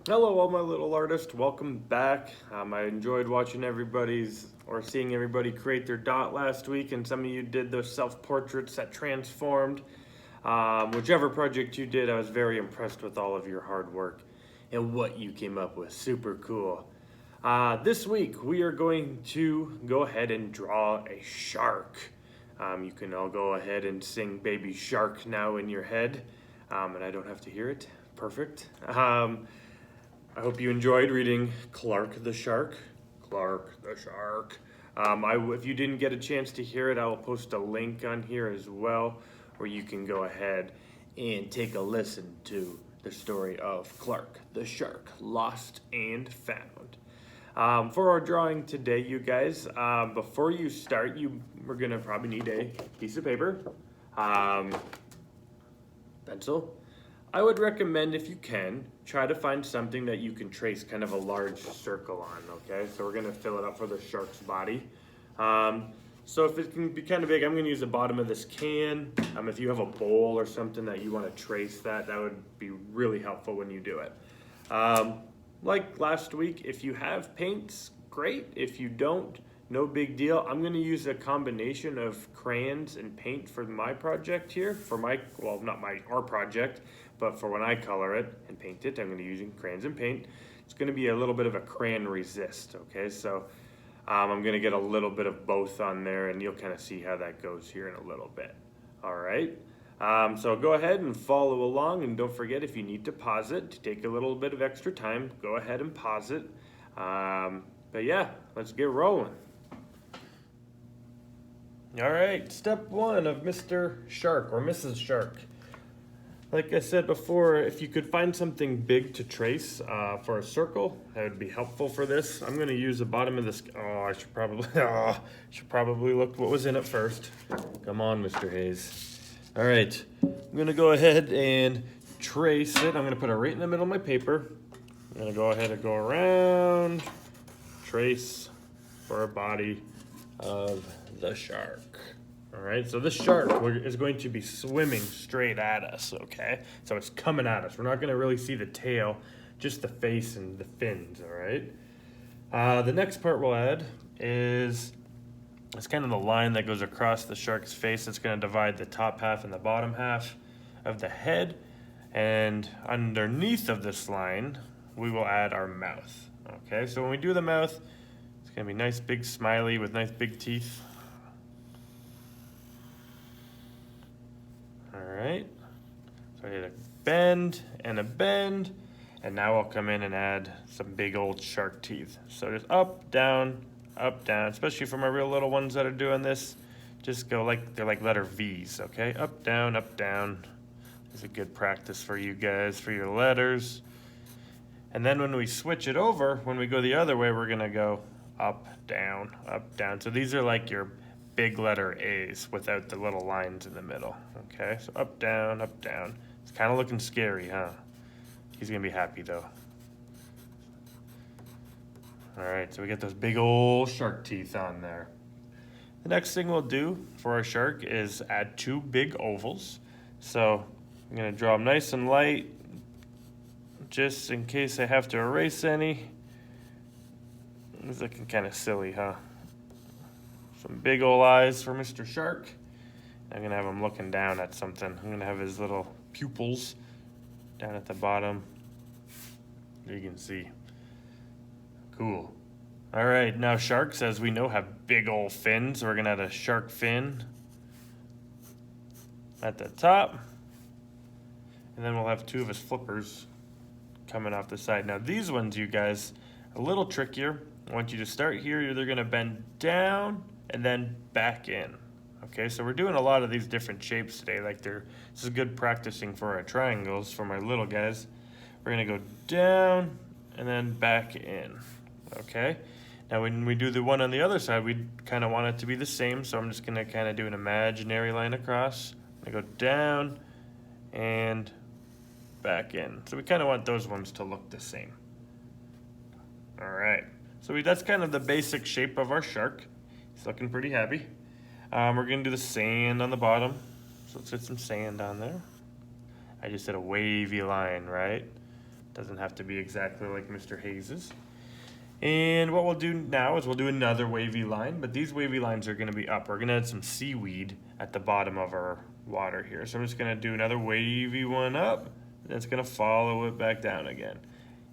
Hello, all my little artists. Welcome back. I enjoyed watching seeing everybody create their dot last week, and some of you did those self-portraits that transformed. Whichever project you did, I was very impressed with all of your hard work and what you came up with. Super cool. This week, we are going to go ahead and draw a shark. You can all go ahead and sing Baby Shark now in your head, and I don't have to hear it. Perfect. I hope you enjoyed reading Clark the Shark. Clark the Shark. If you didn't get a chance to hear it, I will post a link on here as well, where you can go ahead and take a listen to the story of Clark the Shark, Lost and Found. For our drawing today, you guys, before you start, we're gonna probably need a piece of paper, pencil. I would recommend, if you can, try to find something that you can trace kind of a large circle on, okay? So we're gonna fill it up for the shark's body. So if it can be kind of big, I'm gonna use the bottom of this can. If you have a bowl or something that you wanna trace that would be really helpful when you do it. Like last week, if you have paints, great. If you don't, no big deal. I'm gonna use a combination of crayons and paint for my project here, not our project, but for when I color it and paint it, I'm gonna be using crayons and paint. It's gonna be a little bit of a crayon resist, okay? So I'm gonna get a little bit of both on there, and you'll kind of see how that goes here in a little bit. All right, so go ahead and follow along, and don't forget, if you need to pause it to take a little bit of extra time, go ahead and pause it. But yeah, let's get rolling. All right, step one of Mr. Shark or Mrs. Shark. Like I said before, if you could find something big to trace for a circle, that would be helpful for this. I'm gonna use the bottom of this. I should probably look what was in it first. Come on, Mr. Hayes. All right, I'm gonna go ahead and trace it. I'm gonna put it right in the middle of my paper. I'm gonna go ahead and go around, trace for a body of the shark. All right, so this shark is going to be swimming straight at us, okay? So it's coming at us. We're not gonna really see the tail, just the face and the fins, all right? The next part we'll add is, it's kind of the line that goes across the shark's face. It's gonna divide the top half and the bottom half of the head. And underneath of this line, we will add our mouth, okay? So when we do the mouth, it's gonna be nice, big, smiley with nice, big teeth. All right, so I did a bend, and now I'll come in and add some big old shark teeth. So just up, down, especially for my real little ones that are doing this, just go they're like letter V's, okay? Up, down, up, down. This is a good practice for you guys, for your letters. And then when we switch it over, when we go the other way, we're gonna go up, down, up, down. So these are like your big letter A's without the little lines in the middle, okay? So up, down, up, down. It's kind of looking scary, huh? He's gonna be happy though. All right, so we get those big old shark teeth on there. The next thing we'll do for our shark is add two big ovals. So I'm gonna draw them nice and light, just in case I have to erase any. It's looking kind of silly, huh? Some big old eyes for Mr. Shark. I'm gonna have him looking down at something. I'm gonna have his little pupils down at the bottom. There you can see. Cool. All right, now sharks, as we know, have big old fins. So we're gonna add a shark fin at the top. And then we'll have two of his flippers coming off the side. Now these ones, you guys, a little trickier. I want you to start here. You're either gonna bend down and then back in. Okay, so we're doing a lot of these different shapes today. This is good practicing for our triangles for my little guys. We're gonna go down and then back in, okay? Now when we do the one on the other side, we kind of want it to be the same, so I'm just gonna kind of do an imaginary line across. I go down and back in. So we kind of want those ones to look the same. All right, so that's kind of the basic shape of our shark. He's looking pretty happy. We're gonna do the sand on the bottom. So let's get some sand on there. I just did a wavy line, right? Doesn't have to be exactly like Mr. Hayes's. And what we'll do now is we'll do another wavy line, but these wavy lines are going to be up. We're going to add some seaweed at the bottom of our water here. So I'm just going to do another wavy one up, and it's going to follow it back down again.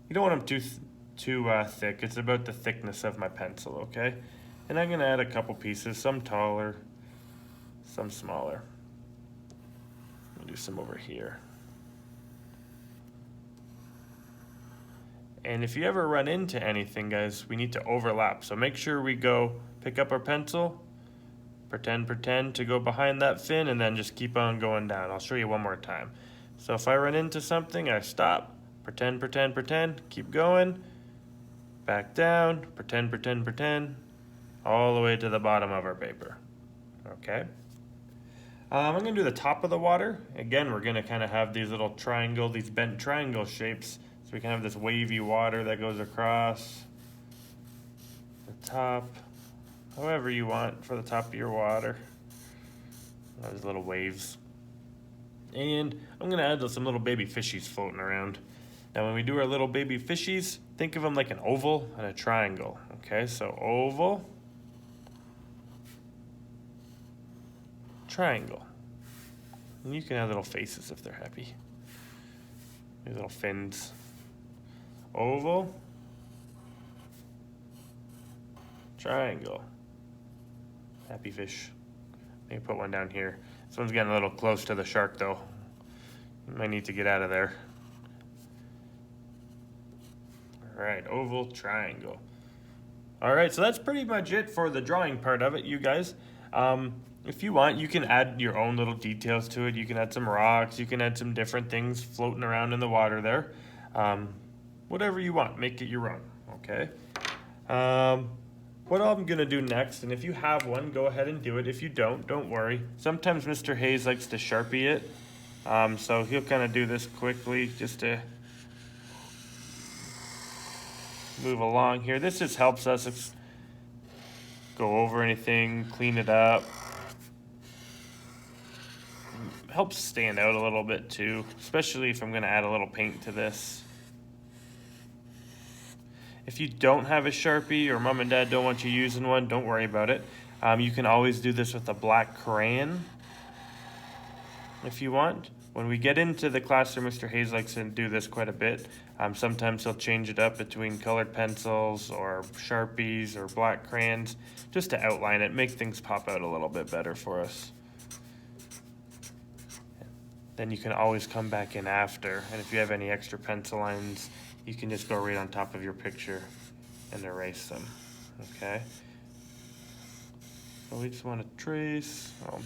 You don't want them too thick. It's about the thickness of my pencil, okay? And I'm going to add a couple pieces, some taller, some smaller. I'll do some over here. And if you ever run into anything, guys, we need to overlap. So make sure we go pick up our pencil, pretend to go behind that fin, and then just keep on going down. I'll show you one more time. So if I run into something, I stop, pretend, keep going, back down, pretend, all the way to the bottom of our paper. Okay? I'm gonna do the top of the water. Again, we're gonna kind of have these little these bent triangle shapes. So we can have this wavy water that goes across the top, however you want for the top of your water. Those little waves. And I'm gonna add some little baby fishies floating around. Now when we do our little baby fishies, think of them like an oval and a triangle. Okay, so oval, triangle. And you can have little faces if they're happy. These little fins. Oval, triangle, happy fish. Maybe put one down here. This one's getting a little close to the shark though. You might need to get out of there. All right, oval, triangle. All right, so that's pretty much it for the drawing part of it, you guys. If you want, you can add your own little details to it. You can add some rocks, you can add some different things floating around in the water there. Whatever you want, make it your own, okay? What I'm gonna do next, and if you have one, go ahead and do it. If you don't worry. Sometimes Mr. Hayes likes to Sharpie it, so he'll kind of do this quickly just to move along here. This just helps us go over anything, clean it up. Helps stand out a little bit too, especially if I'm gonna add a little paint to this. If you don't have a Sharpie or mom and dad don't want you using one, don't worry about it. You can always do this with a black crayon if you want. When we get into the classroom, Mr. Hayes likes to do this quite a bit. Sometimes he'll change it up between colored pencils or Sharpies or black crayons just to outline it, make things pop out a little bit better for us. Then you can always come back in after, and if you have any extra pencil lines, you can just go right on top of your picture and erase them, okay? So we just want to trace. I'm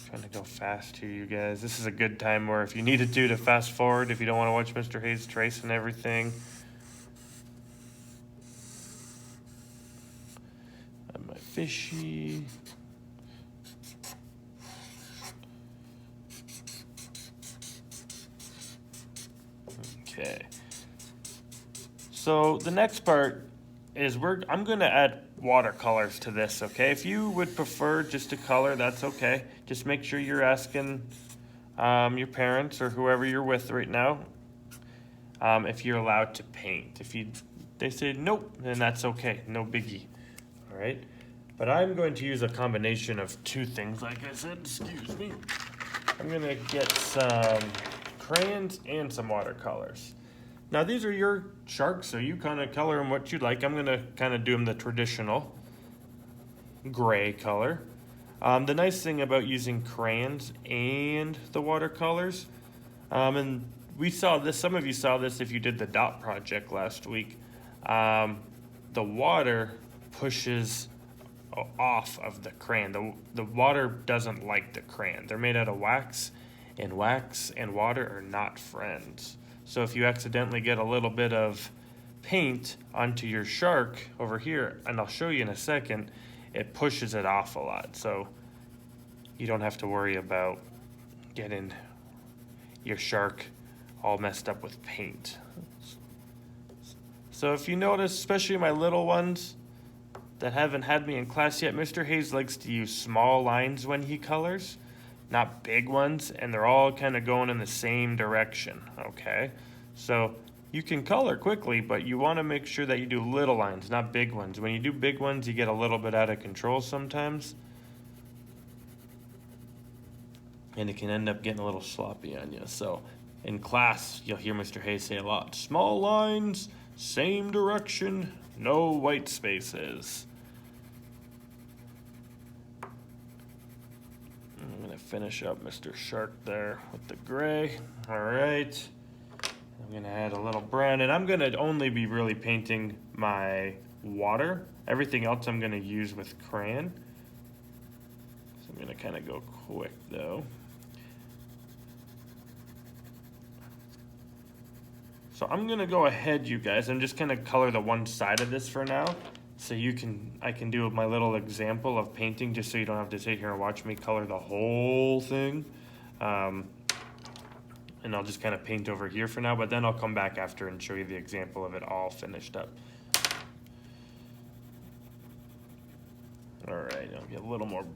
trying to go fast here, you guys. This is a good time where if you needed to fast forward, if you don't want to watch Mr. Hayes trace and everything. And my fishy. Okay. So the next part is I'm going to add watercolors to this, okay? If you would prefer just a color, that's okay. Just make sure you're asking your parents or whoever you're with right now if you're allowed to paint. If they say nope, then that's okay, no biggie, all right? But I'm going to use a combination of two things, like I said, excuse me. I'm gonna get some crayons and some watercolors. Now these are your sharks, so you kind of color them what you like. I'm gonna kind of do them the traditional gray color. The nice thing about using crayons and the watercolors, and we saw this, some of you saw this if you did the dot project last week, the water pushes off of the crayon. The water doesn't like the crayon. They're made out of wax and water are not friends. So if you accidentally get a little bit of paint onto your shark over here, and I'll show you in a second, it pushes it off a lot. So you don't have to worry about getting your shark all messed up with paint. So if you notice, especially my little ones that haven't had me in class yet, Mr. Hayes likes to use small lines when he colors, not big ones, and they're all kind of going in the same direction, okay? So You can color quickly, but you want to make sure that you do little lines, not big ones. When you do big ones, you get a little bit out of control sometimes. And it can end up getting a little sloppy on you. So in class, you'll hear Mr. Hayes say a lot, small lines, same direction, no white spaces. I'm gonna finish up Mr. Shark there with the gray. All right. I'm gonna add a little brown, and I'm gonna only be really painting my water. Everything else I'm gonna use with crayon. So I'm gonna kind of go quick though. So I'm gonna go ahead, you guys. I'm just gonna color the one side of this for now, so I can do my little example of painting, just so you don't have to sit here and watch me color the whole thing. And I'll just kind of paint over here for now, but then I'll come back after and show you the example of it all finished up. All right, I'll get a little more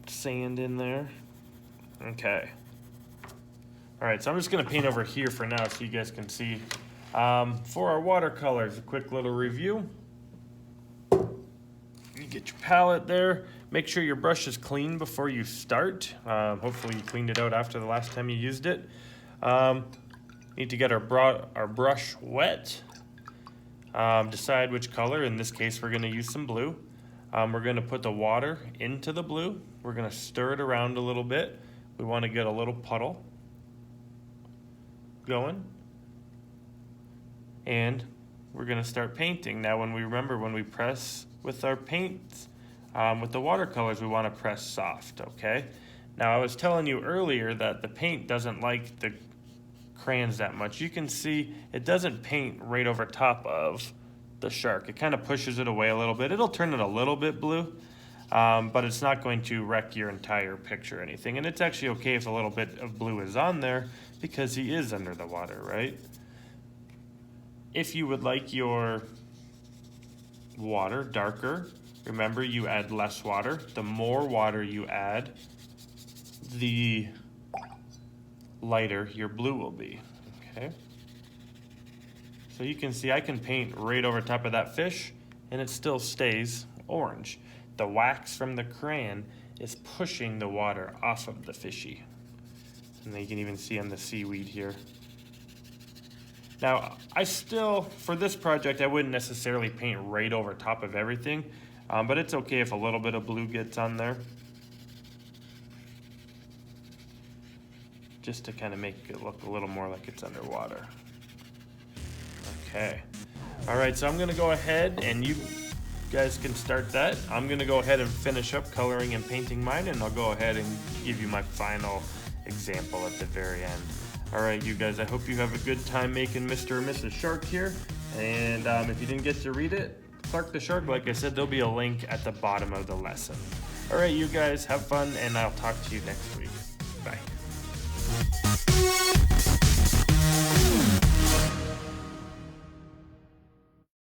sand in there. Okay. All right, so I'm just gonna paint over here for now so you guys can see. For our watercolors, a quick little review. You get your palette there. Make sure your brush is clean before you start. Hopefully you cleaned it out after the last time you used it. Need to get our brush wet. Decide which color. In this case, we're gonna use some blue. We're gonna put the water into the blue. We're gonna stir it around a little bit. We wanna get a little puddle going. And we're gonna start painting. Now when we press with our paints, with the watercolors, we wanna press soft, okay? Now I was telling you earlier that the paint doesn't like the crayons that much. You can see it doesn't paint right over top of the shark. It kind of pushes it away a little bit. It'll turn it a little bit blue, but it's not going to wreck your entire picture or anything. And it's actually okay if a little bit of blue is on there because he is under the water, right? If you would like your water darker, remember you add less water. The more water you add, the lighter your blue will be, okay? So you can see I can paint right over top of that fish and it still stays orange. The wax from the crayon is pushing the water off of the fishy. And then you can even see on the seaweed here. Now, for this project, I wouldn't necessarily paint right over top of everything, but it's okay if a little bit of blue gets on there. Just to kind of make it look a little more like it's underwater. Okay. All right, so I'm gonna go ahead and you guys can start that. I'm gonna go ahead and finish up coloring and painting mine, and I'll go ahead and give you my final example at the very end. All right, you guys, I hope you have a good time making Mr. or Mrs. Shark here. And if you didn't get to read it, Clark the Shark, like I said, there'll be a link at the bottom of the lesson. All right, you guys, have fun, and I'll talk to you next week. Bye.